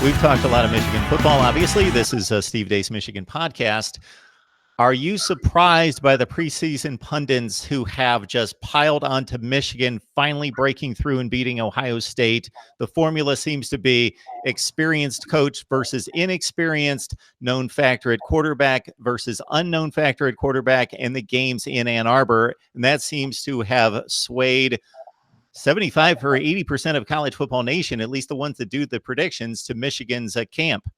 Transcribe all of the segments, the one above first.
We've talked a lot of Michigan football. Obviously, this is a Steve Deace Michigan podcast. Are you surprised by the preseason pundits who have just piled onto Michigan finally breaking through and beating Ohio State? The formula seems to be experienced coach versus inexperienced, known factor at quarterback versus unknown factor at quarterback, and the games in Ann Arbor. And that seems to have swayed 75 or 80% of college football nation, at least the ones that do the predictions, to Michigan's camp.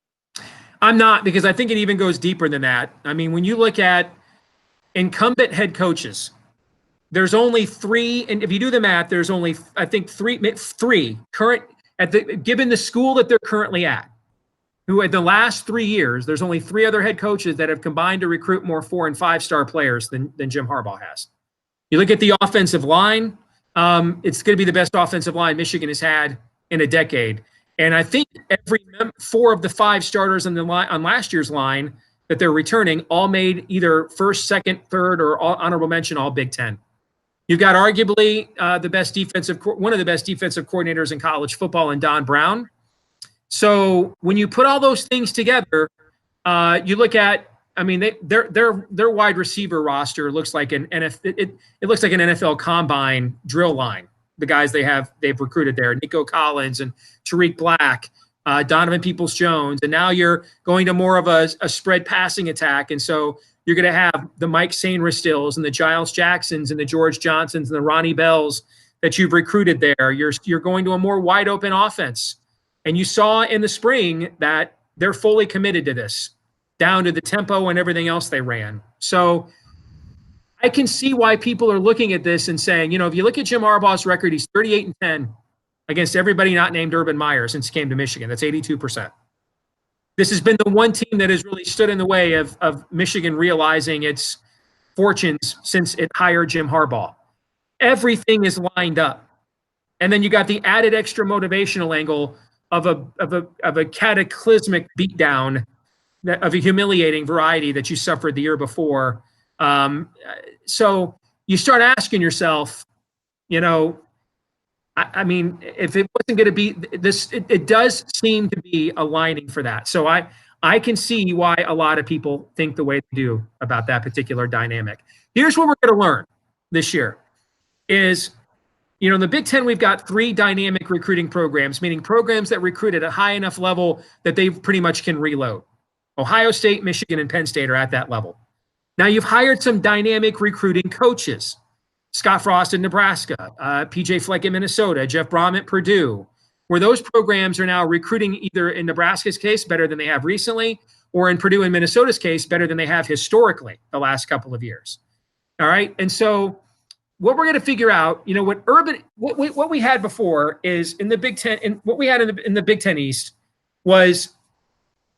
I'm not, because I think it even goes deeper than that. I mean, when you look at incumbent head coaches, there's only three, and if you do the math, there's only, I think, three current given the school that they're currently at, who in the last 3 years, there's only three other head coaches that have combined to recruit more 4- and 5-star players than Jim Harbaugh has. You look at the offensive line. It's going to be the best offensive line Michigan has had in a decade. And I think every 4 of the 5 starters on the line, on last year's line that they're returning, all made either first, second, third, or honorable mention all Big Ten. You've got arguably one of the best defensive coordinators in college football in Don Brown. So when you put all those things together, you look at, I mean, their wide receiver roster looks like it looks like an NFL combine drill line. The guys they've recruited there, Nico Collins and Tariq Black, Donovan Peoples-Jones, and now you're going to more of a spread passing attack, and so you're going to have the Mike Sainristills and the Giles Jacksons and the George Johnsons and the Ronnie Bells that you've recruited there. You're going to a more wide open offense, and you saw in the spring that they're fully committed to this, down to the tempo and everything else they ran. So I can see why people are looking at this and saying, if you look at Jim Harbaugh's record, he's 38-10 against everybody not named Urban Meyer since he came to Michigan. That's 82%. This has been the one team that has really stood in the way of Michigan realizing its fortunes since it hired Jim Harbaugh. Everything is lined up. And then you got the added extra motivational angle of a cataclysmic beatdown of a humiliating variety that you suffered the year before. So you start asking yourself, I mean, if it wasn't going to be this, it does seem to be aligning for that. So I can see why a lot of people think the way they do about that particular dynamic. Here's what we're going to learn this year is, in the Big Ten, we've got 3 dynamic recruiting programs, meaning programs that recruit at a high enough level that they pretty much can reload. Ohio State, Michigan, and Penn State are at that level. Now you've hired some dynamic recruiting coaches. Scott Frost in Nebraska, PJ Fleck in Minnesota, Jeff Brom at Purdue, where those programs are now recruiting either in Nebraska's case better than they have recently, or in Purdue and Minnesota's case better than they have historically the last couple of years. All right. And so what we're going to figure out, what we had before is in the Big Ten, and what we had in the Big Ten East was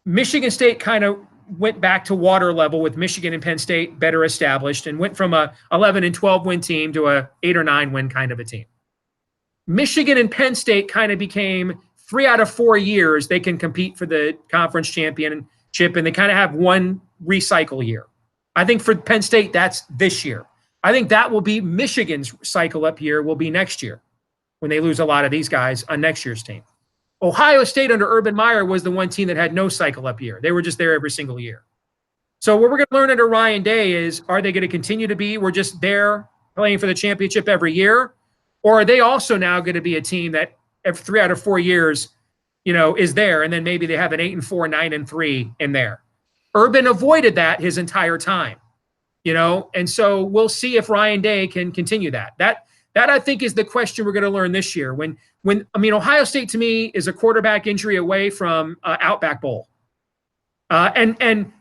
Michigan State kind of went back to water level with Michigan and Penn State better established and went from a 11 and 12 win team to a 8 or 9 win kind of a team. Michigan and Penn State kind of became 3 out of 4 years they can compete for the conference championship, and they kind of have one recycle year. I think for Penn State, that's this year. I think that will be Michigan's cycle up year will be next year when they lose a lot of these guys on next year's team. Ohio State under Urban Meyer was the one team that had no cycle up year. They were just there every single year. So what we're going to learn under Ryan Day is, are they going to continue to be, we're just there playing for the championship every year? Or are they also now going to be a team that every 3 out of 4 years, is there, and then maybe they have an 8 and 4, 9 and 3 in there? Urban avoided that his entire time, and so we'll see if Ryan Day can continue that. That I think is the question we're going to learn this year. Ohio State to me is a quarterback injury away from Outback Bowl. And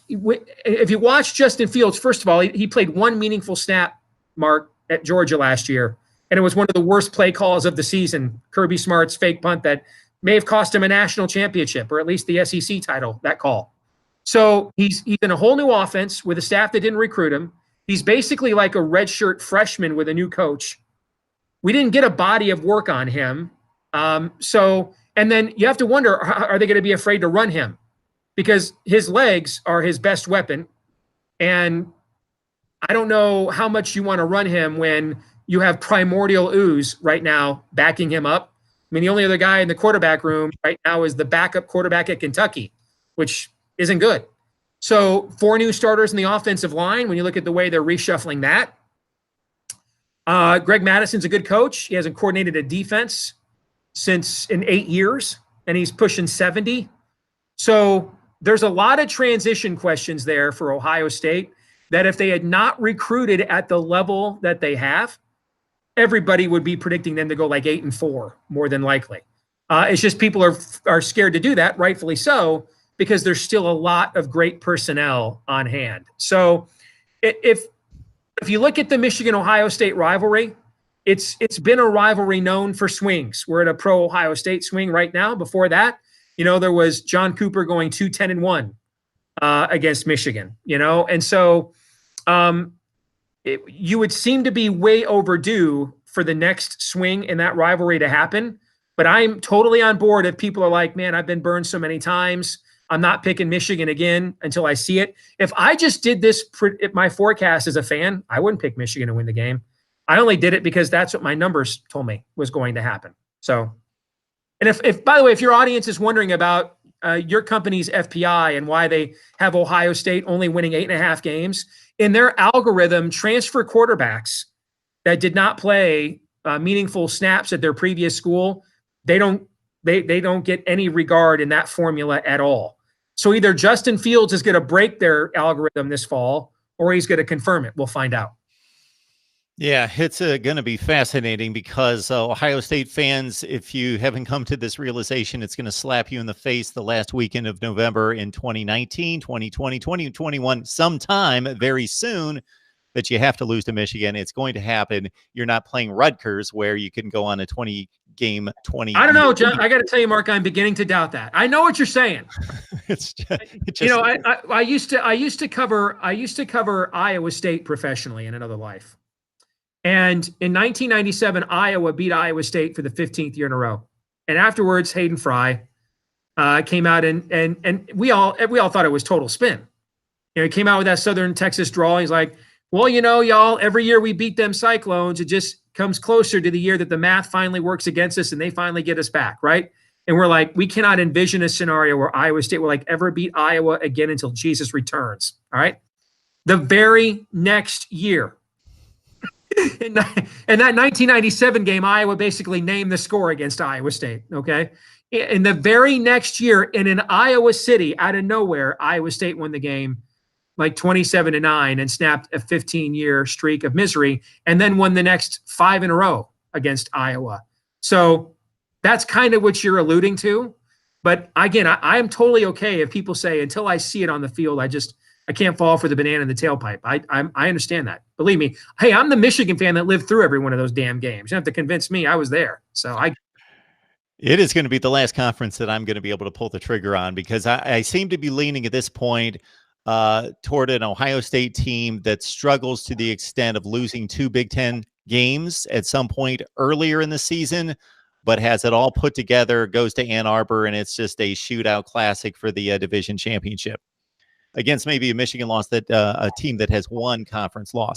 if you watch Justin Fields, first of all, he played one meaningful snap, Mark, at Georgia last year, and it was one of the worst play calls of the season. Kirby Smart's fake punt that may have cost him a national championship or at least the SEC title. That call. So he's in a whole new offense with a staff that didn't recruit him. He's basically like a redshirt freshman with a new coach. We didn't get a body of work on him. And then you have to wonder, are they going to be afraid to run him? Because his legs are his best weapon. And I don't know how much you want to run him when you have primordial ooze right now backing him up. mean, the only other guy in the quarterback room right now is the backup quarterback at Kentucky, which isn't good. So 4 new starters in the offensive line. When you look at the way they're reshuffling that, Greg Madison's a good coach. He hasn't coordinated a defense since in 8 years, and he's pushing 70. So there's a lot of transition questions there for Ohio State that if they had not recruited at the level that they have, everybody would be predicting them to go like 8-4, more than likely. It's just people are scared to do that, rightfully so, because there's still a lot of great personnel on hand. So if you look at the Michigan-Ohio State rivalry, it's been a rivalry known for swings. We're at a pro-Ohio State swing right now. Before that, there was John Cooper going 2-10-1 against Michigan, and so you would seem to be way overdue for the next swing in that rivalry to happen. But I'm totally on board if people are like, man, I've been burned so many times. I'm not picking Michigan again until I see it. If I just did this, if my forecast as a fan, I wouldn't pick Michigan to win the game. I only did it because that's what my numbers told me was going to happen. So, and if by the way, if your audience is wondering about your company's FPI and why they have Ohio State only winning 8.5 games, in their algorithm, transfer quarterbacks that did not play meaningful snaps at their previous school, they don't get any regard in that formula at all. So either Justin Fields is going to break their algorithm this fall, or he's going to confirm it. We'll find out. Yeah, it's going to be fascinating because Ohio State fans, if you haven't come to this realization, it's going to slap you in the face the last weekend of November in 2019, 2020, 2021, sometime very soon that you have to lose to Michigan. It's going to happen. You're not playing Rutgers where you can go on a 20-game 20. I don't know, John. I got to tell you, Mark, I'm beginning to doubt that. I know what you're saying. I used to cover Iowa State professionally in another life. And in 1997, Iowa beat Iowa State for the 15th year in a row. And afterwards, Hayden Fry came out and we all thought it was total spin. He came out with that Southern Texas drawl. He's like, well, y'all, every year we beat them Cyclones, it just comes closer to the year that the math finally works against us and they finally get us back, right? And we're like, we cannot envision a scenario where Iowa State will ever beat Iowa again until Jesus returns, all right? The very next year, in that 1997 game, Iowa basically named the score against Iowa State, okay? In the very next year, in Iowa City, out of nowhere, Iowa State won the game 27-9 and snapped a 15-year streak of misery and then won the next 5 in a row against Iowa. So that's kind of what you're alluding to. But again, I am totally okay if people say, until I see it on the field, I can't fall for the banana in the tailpipe. I understand that. Believe me. Hey, I'm the Michigan fan that lived through every one of those damn games. You don't have to convince me. I was there. So It is going to be the last conference that I'm going to be able to pull the trigger on because I seem to be leaning at this point toward an Ohio State team that struggles to the extent of losing 2 Big Ten games at some point earlier in the season, but has it all put together, goes to Ann Arbor, and it's just a shootout classic for the division championship against maybe a Michigan loss that a team that has one conference loss.